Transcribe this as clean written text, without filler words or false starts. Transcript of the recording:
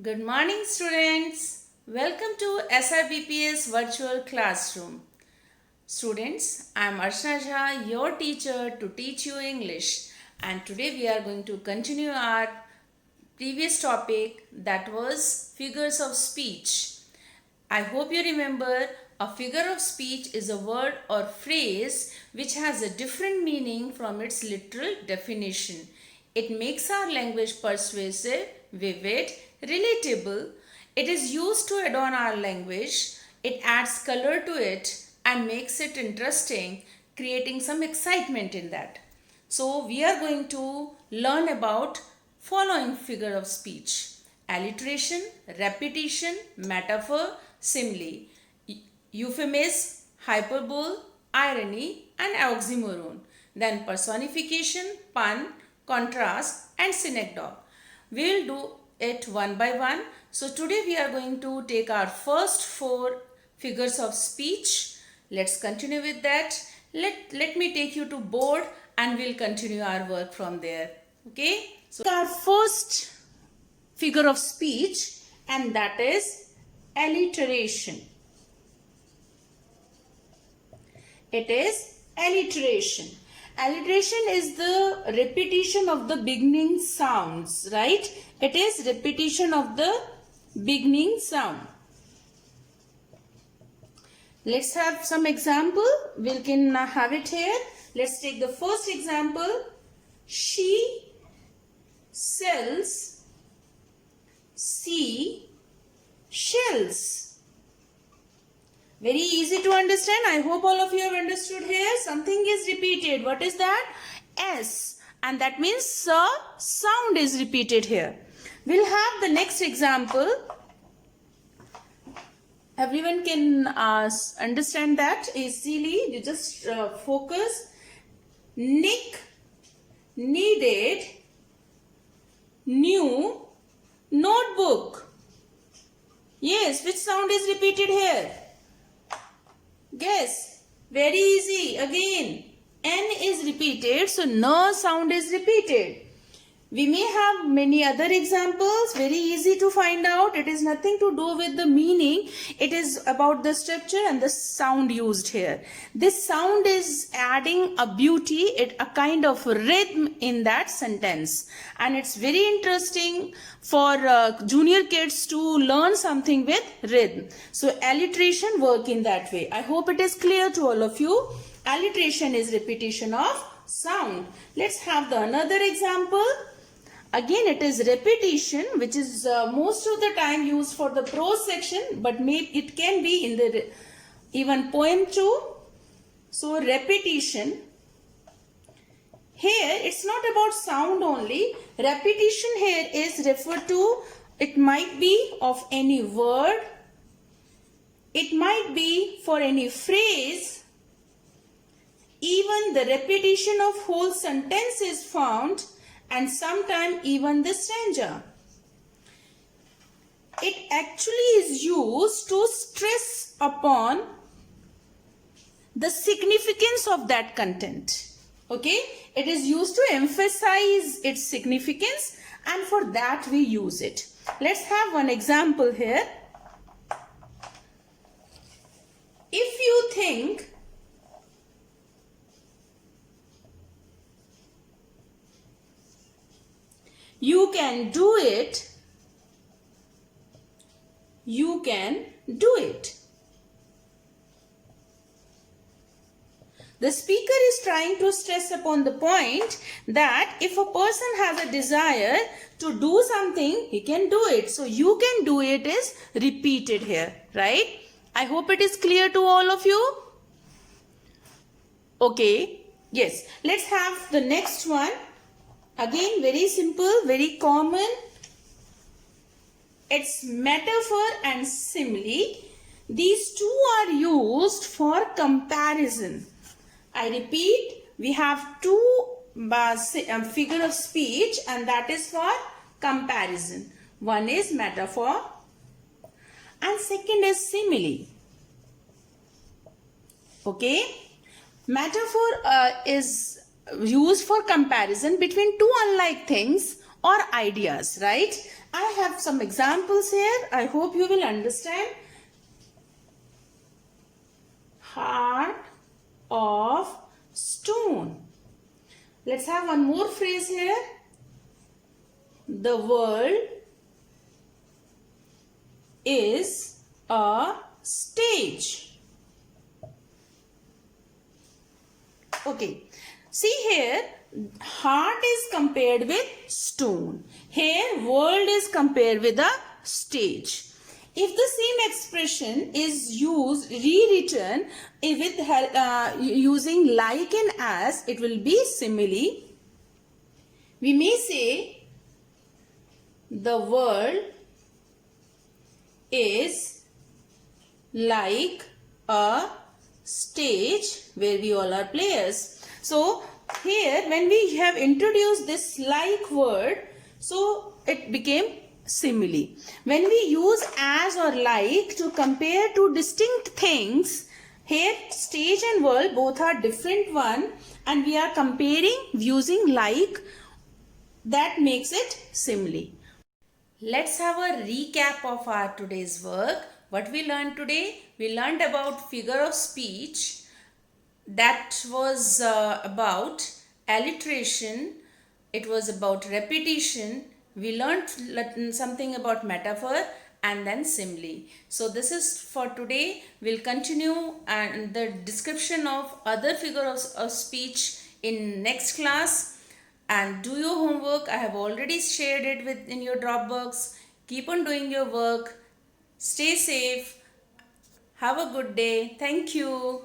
Good morning, students. Welcome to SRBPS Virtual Classroom. Students, I am Arshna Jha, your teacher to teach you English. And today we are going to continue our previous topic, that was figures of speech. I hope you remember a figure of speech is a word or phrase which has a different meaning from its literal definition. It makes our language persuasive, vivid, relatable. It is used to adorn our language. It adds color to it and makes it interesting, creating some excitement in that. So we are going to learn about following figure of speech: alliteration, repetition, metaphor, simile, euphemism, hyperbole, irony, and oxymoron. Then personification, pun, contrast, and synecdoche. We will do it one by one. So today we are going to take our first four figures of speech. Let's continue with that. Let me take you to board and we'll continue our work from there. Okay. So our first figure of speech, and that is alliteration. It is alliteration. Alliteration is the repetition of the beginning sounds, right? It is repetition of the beginning sound. Let's have some example. We can have it here. Let's take the first example. She sells sea shells. Very easy to understand. I hope all of you have understood here. Something is repeated. What is that? S. And that means sound is repeated here. We'll have the next example. Everyone can understand that easily. You just focus. Nick needed new notebook. Yes, which sound is repeated here? Guess. Very easy. Again, N is repeated, so no sound is repeated. We may have many other examples, very easy to find out. It is nothing to do with the meaning. It is about the structure and the sound used here. This sound is adding a beauty, a kind of rhythm in that sentence. And it's very interesting for junior kids to learn something with rhythm. So alliteration work in that way. I hope it is clear to all of you. Alliteration is repetition of sound. Let's have another example. Again, it is repetition, which is most of the time used for the prose section, but it can be in the even poem too. So repetition. Here, it's not about sound only. Repetition here is referred to, it might be of any word. It might be for any phrase. Even the repetition of whole sentence is found, and sometimes even the stanza. It actually is used to stress upon the significance of that content. Okay? It is used to emphasize its significance, and for that we use it. Let's have one example here. If you think you can do it, you can do it. The speaker is trying to stress upon the point that if a person has a desire to do something, he can do it. So you can do it is repeated here, right? I hope it is clear to all of you. Okay, yes. Let's have the next one. Again, very simple, very common. It's metaphor and simile. These two are used for comparison. I repeat, we have two figure of speech, and that is for comparison. One is metaphor and second is simile. Okay? Metaphor is used for comparison between two unlike things or ideas, right? I have some examples here. I hope you will understand. Heart of stone. Let's have one more phrase here. The world is a stage. Okay. See here, heart is compared with stone. Here, world is compared with a stage. If the same expression is used, rewritten with using like and as, it will be simile. We may say, the world is like a stage where we all are players. So here when we have introduced this like word, so it became simile. When we use as or like to compare two distinct things, here stage and world both are different one, and we are comparing using like, that makes it simile. Let's have a recap of our today's work. What we learned today? We learned about figure of speech. That was about alliteration. It was about repetition. We learned something about metaphor and then simile. So this is for today. We'll continue and the description of other figures of speech in next class. And do your homework. I have already shared it in your Dropbox. Keep on doing your work. Stay safe. Have a good day. Thank you.